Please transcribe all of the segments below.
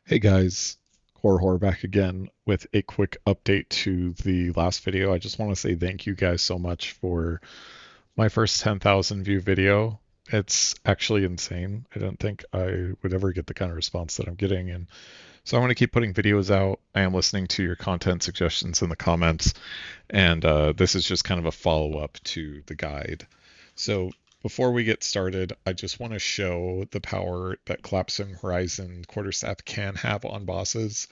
Hey guys, Horror back again with a quick update to the last video. I just want to say thank you guys so much for my first 10,000 view video. It's actually insane. I don't think I would ever get the kind of response that I'm getting, and so I want to keep putting videos out. I am listening to your content suggestions in the comments, and this is just kind of a follow-up to the guide. So before we get started, I just want to show the power that Collapsing Horizon Quarterstaff can have on bosses.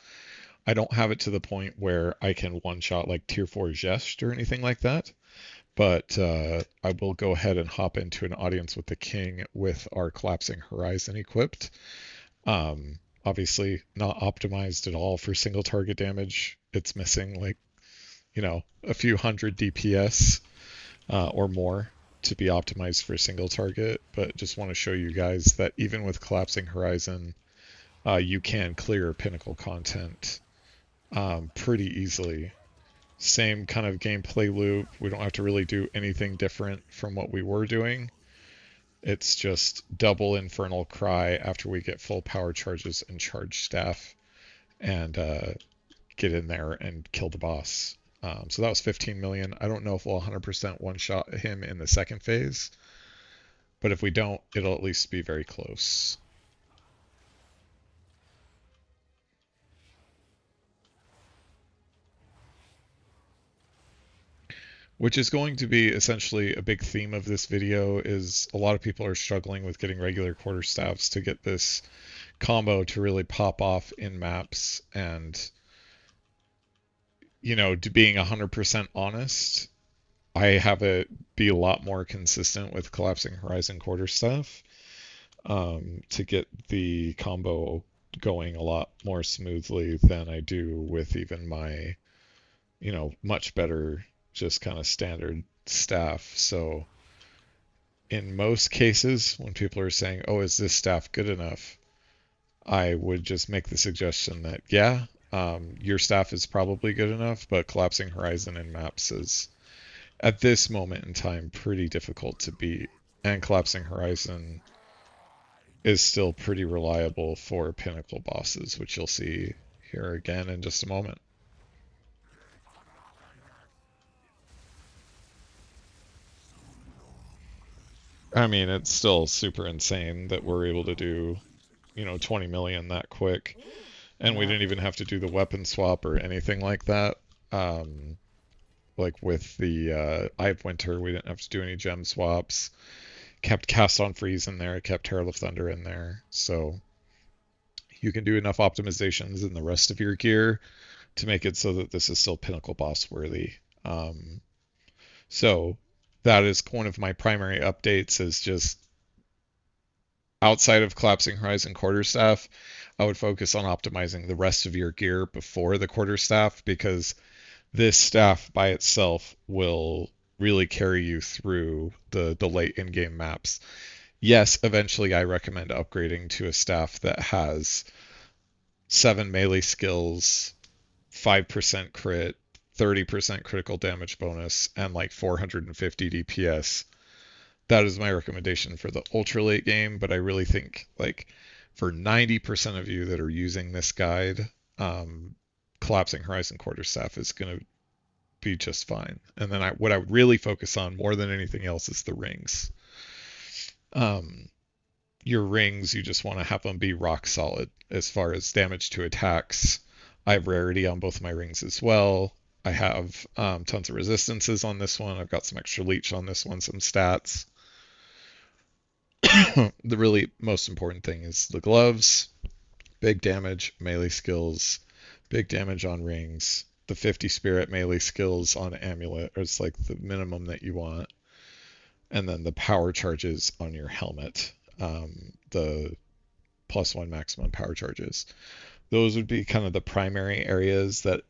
I don't have it to the point where I can one-shot like Tier 4 Zest or anything like that, but I will go ahead and hop into an audience with the King with our Collapsing Horizon equipped. Obviously not optimized at all for single target damage. It's missing like, a few hundred DPS or more to be optimized for a single target, but just want to show you guys that even with Collapsing Horizon, you can clear Pinnacle content pretty easily. Same kind of gameplay loop. We don't have to really do anything different from what we were doing. It's just double Infernal Cry after we get full power charges and charge staff and get in there and kill the boss. So that was 15 million. I don't know if we'll 100% one shot him in the second phase, but if we don't, it'll at least be very close. Which is going to be essentially a big theme of this video is a lot of people are struggling with getting regular quarterstaffs to get this combo to really pop off in maps. And, to being 100% honest, I have it be a lot more consistent with Collapsing Horizon quarterstaff to get the combo going a lot more smoothly than I do with even my, much better just kind of standard staff. So in most cases, when people are saying, "Oh, is this staff good enough?" I would just make the suggestion that, yeah, your staff is probably good enough, but Collapsing Horizon in maps is, at this moment in time, pretty difficult to beat. And Collapsing Horizon is still pretty reliable for Pinnacle bosses, which you'll see here again in just a moment. I mean, it's still super insane that we're able to do, 20 million that quick. And we didn't even have to do the weapon swap or anything like that. Um, like with the Eye of Winter, we didn't have to do any gem swaps. Kept Cast on Freeze in there, kept Herald of Thunder in there. So you can do enough optimizations in the rest of your gear to make it so that this is still Pinnacle boss worthy. Um, so that is one of my primary updates is just outside of Collapsing Horizon Quarterstaff, I would focus on optimizing the rest of your gear before the Quarterstaff because this staff by itself will really carry you through the late in-game maps. Yes, eventually I recommend upgrading to a staff that has 7 melee skills, 5% crit, 30% critical damage bonus, and like 450 DPS. That is my recommendation for the ultra late game, but I really think like for 90% of you that are using this guide, Collapsing Horizon Quarterstaff is going to be just fine. And then what I would really focus on more than anything else is the rings. Um, your rings, you just want to have them be rock solid as far as damage to attacks. I have rarity on both my rings as well. I have tons of resistances on this one. I've got some extra leech on this one, some stats. The really most important thing is the gloves, big damage, melee skills, big damage on rings. The 50 spirit melee skills on amulet is like the minimum that you want. And then the power charges on your helmet, the +1 maximum power charges. Those would be kind of the primary areas that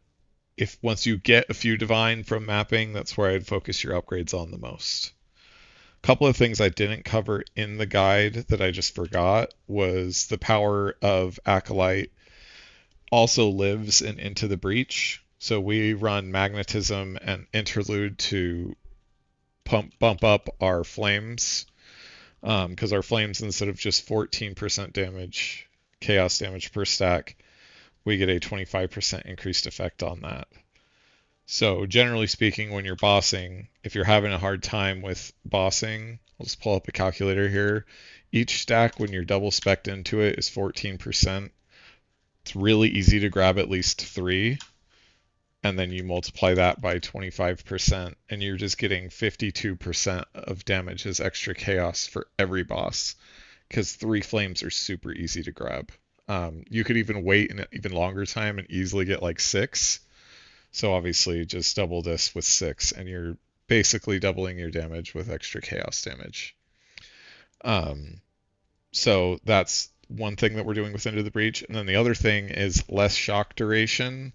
if once you get a few divine from mapping, that's where I'd focus your upgrades on the most. A couple of things I didn't cover in the guide that I just forgot was the power of Acolyte also lives in Into the Breach. So we run Magnetism and Interlude to bump up our flames because our flames, instead of just 14% damage, chaos damage per stack, we get a 25% increased effect on that. So generally speaking, when you're bossing, if you're having a hard time with bossing, I'll just pull up a calculator here. Each stack, when you're double spec'd into it, is 14%. It's really easy to grab at least 3, and then you multiply that by 25%, and you're just getting 52% of damage as extra chaos for every boss, because 3 flames are super easy to grab. You could even wait an even longer time and easily get like 6. So obviously just double this with 6, and you're basically doubling your damage with extra chaos damage. Um, so that's one thing that we're doing with Into the Breach. And then the other thing is less shock duration,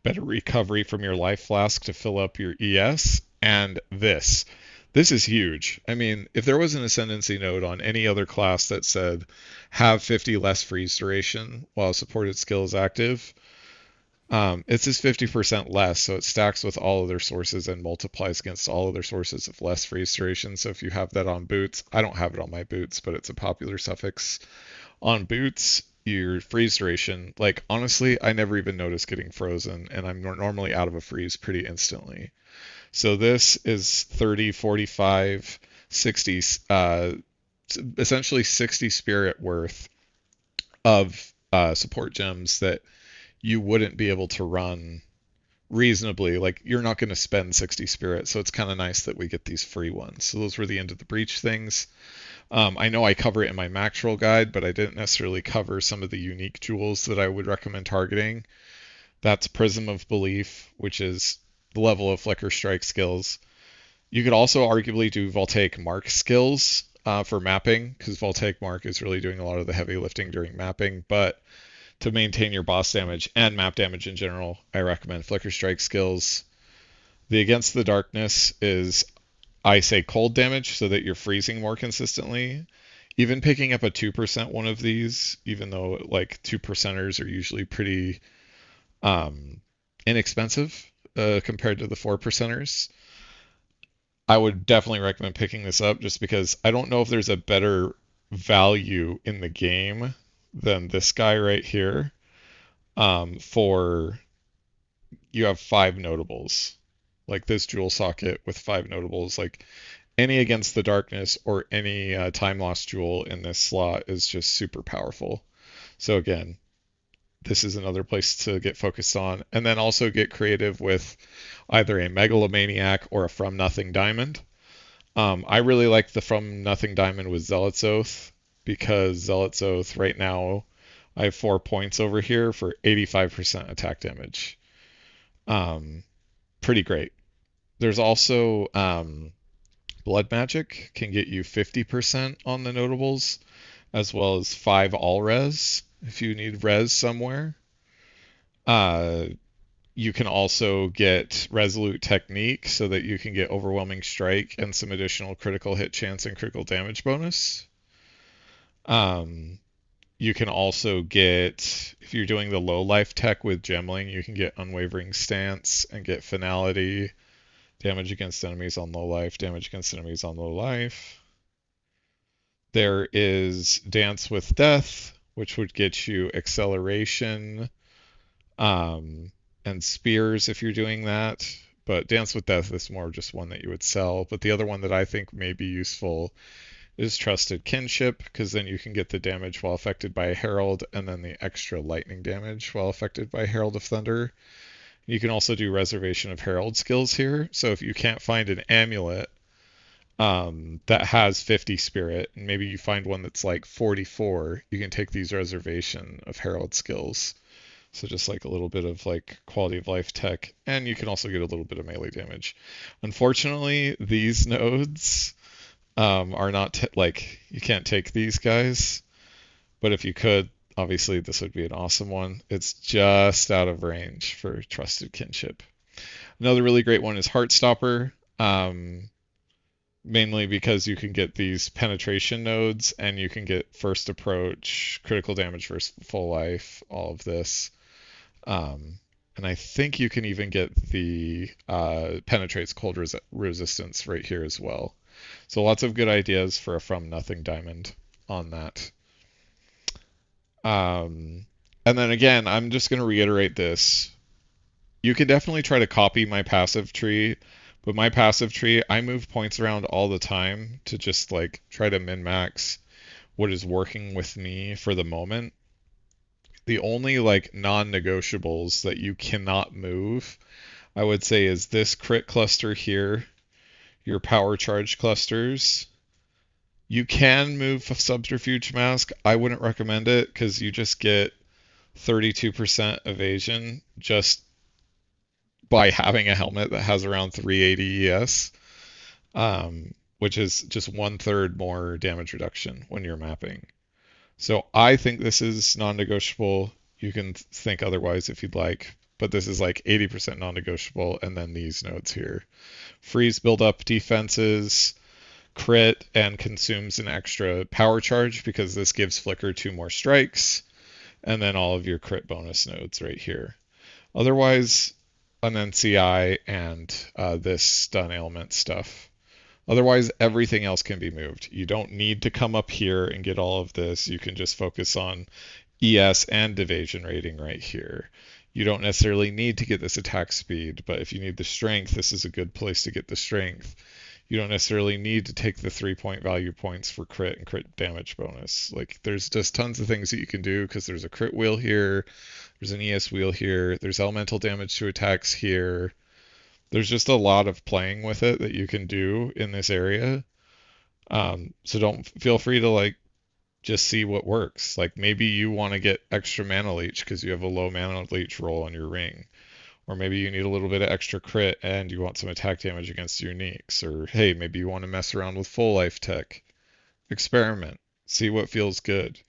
better recovery from your life flask to fill up your ES, and this. This is huge. I mean, if there was an ascendancy node on any other class that said have 50 less freeze duration while a supported skill is active, it's just 50% less, so it stacks with all other sources and multiplies against all other sources of less freeze duration. So if you have that on boots, I don't have it on my boots, but it's a popular suffix. On boots, your freeze duration, like honestly, I never even notice getting frozen, and I'm normally out of a freeze pretty instantly. So this is 30, 45, 60, essentially 60 spirit worth of support gems that you wouldn't be able to run reasonably. Like you're not going to spend 60 spirit, so it's kind of nice that we get these free ones. So those were the End of the Breach things. I know I cover it in my max roll guide, but I didn't necessarily cover some of the unique jewels that I would recommend targeting. That's Prism of Belief, which is the level of Flicker Strike skills. You could also arguably do Voltaic Mark skills for mapping, because Voltaic Mark is really doing a lot of the heavy lifting during mapping, but to maintain your boss damage and map damage in general, I recommend Flicker Strike skills. The Against the Darkness is, I say, cold damage so that you're freezing more consistently. Even picking up a 2% one of these, even though like 2%ers are usually pretty inexpensive compared to the 4%ers, I would definitely recommend picking this up just because I don't know if there's a better value in the game than this guy right here. For you have 5 notables, like this jewel socket with 5 notables, like any Against the Darkness or any time lost jewel in this slot is just super powerful. So again, this is another place to get focused on, and then also get creative with either a Megalomaniac or a From Nothing Diamond. I really like the From Nothing Diamond with Zealot's Oath, because Zealot's Oath right now I have 4 points over here for 85% attack damage. Um, Pretty great. There's also Blood Magic can get you 50% on the notables, as well as 5 all res if you need res somewhere. Uh, you can also get Resolute Technique so that you can get Overwhelming Strike and some additional critical hit chance and critical damage bonus. You can also get, if you're doing the low life tech with Gemling, you can get Unwavering Stance and get Finality, damage against enemies on low life, damage against enemies on low life. There is Dance with Death, which would get you Acceleration, and Spears if you're doing that. But Dance with Death is more just one that you would sell. But the other one that I think may be useful is Trusted Kinship, because then you can get the damage while affected by a Herald, and then the extra lightning damage while affected by Herald of Thunder. You can also do Reservation of Herald skills here. So if you can't find an amulet that has 50 spirit, and maybe you find one that's like 44, you can take these Reservation of Herald skills. So just like a little bit of like quality of life tech, and you can also get a little bit of melee damage. Unfortunately, these nodes are not like you can't take these guys, but if you could, obviously this would be an awesome one. It's just out of range for Trusted Kinship. Another really great one is Heartstopper, mainly because you can get these penetration nodes and you can get first approach, critical damage versus full life, all of this. And I think you can even get the penetrates cold resistance right here as well. So lots of good ideas for a From Nothing Diamond on that. And then again, I'm just going to reiterate this. You can definitely try to copy my passive tree, but my passive tree, I move points around all the time to just like try to min-max what is working with me for the moment. The only like non-negotiables that you cannot move, I would say, is this crit cluster here, your power charge clusters. You can move subterfuge mask. I wouldn't recommend it because you just get 32% evasion just by having a helmet that has around 380 ES, which is just 1/3 more damage reduction when you're mapping. So I think this is non-negotiable. You can think otherwise if you'd like, but this is like 80% non-negotiable. And then these nodes here: freeze build up defenses, crit, and consumes an extra power charge because this gives Flicker 2 more strikes, and then all of your crit bonus nodes right here. Otherwise, an NCI and this stun ailment stuff. Otherwise, everything else can be moved. You don't need to come up here and get all of this. You can just focus on ES and evasion rating right here. You don't necessarily need to get this attack speed, but if you need the strength, this is a good place to get the strength. You don't necessarily need to take the 3-point value points for crit and crit damage bonus. Like, there's just tons of things that you can do because there's a crit wheel here, there's an ES wheel here, there's elemental damage to attacks here. There's just a lot of playing with it that you can do in this area. So don't feel free to like just see what works. Like maybe you want to get extra mana leech because you have a low mana leech roll on your ring. Or maybe you need a little bit of extra crit and you want some attack damage against your uniques. Or hey, maybe you want to mess around with full life tech. Experiment. See what feels good.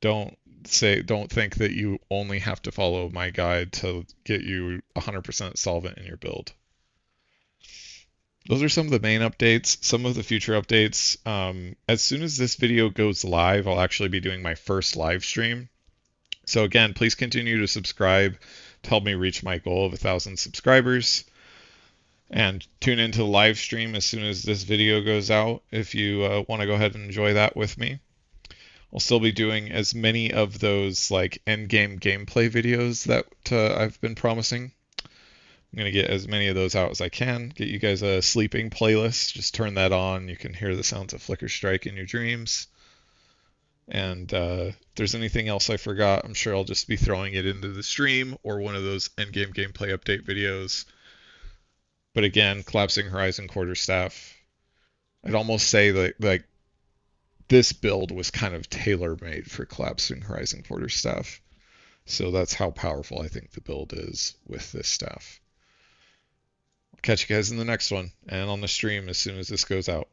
Don't think that you only have to follow my guide to get you 100% solvent in your build. Those are some of the main updates. Some of the future updates. As soon as this video goes live, I'll actually be doing my first live stream. So again, please continue to subscribe to help me reach my goal of 1,000 subscribers. And tune into the live stream as soon as this video goes out if you want to go ahead and enjoy that with me. I'll still be doing as many of those like end game gameplay videos that I've been promising. I'm going to get as many of those out as I can. Get you guys a sleeping playlist. Just turn that on. You can hear the sounds of Flicker Strike in your dreams. And if there's anything else I forgot, I'm sure I'll just be throwing it into the stream or one of those endgame gameplay update videos. But again, Collapsing Horizon Quarterstaff, I'd almost say that like this build was kind of tailor-made for Collapsing Horizon Quarterstaff. So that's how powerful I think the build is with this staff. Catch you guys in the next one and on the stream as soon as this goes out.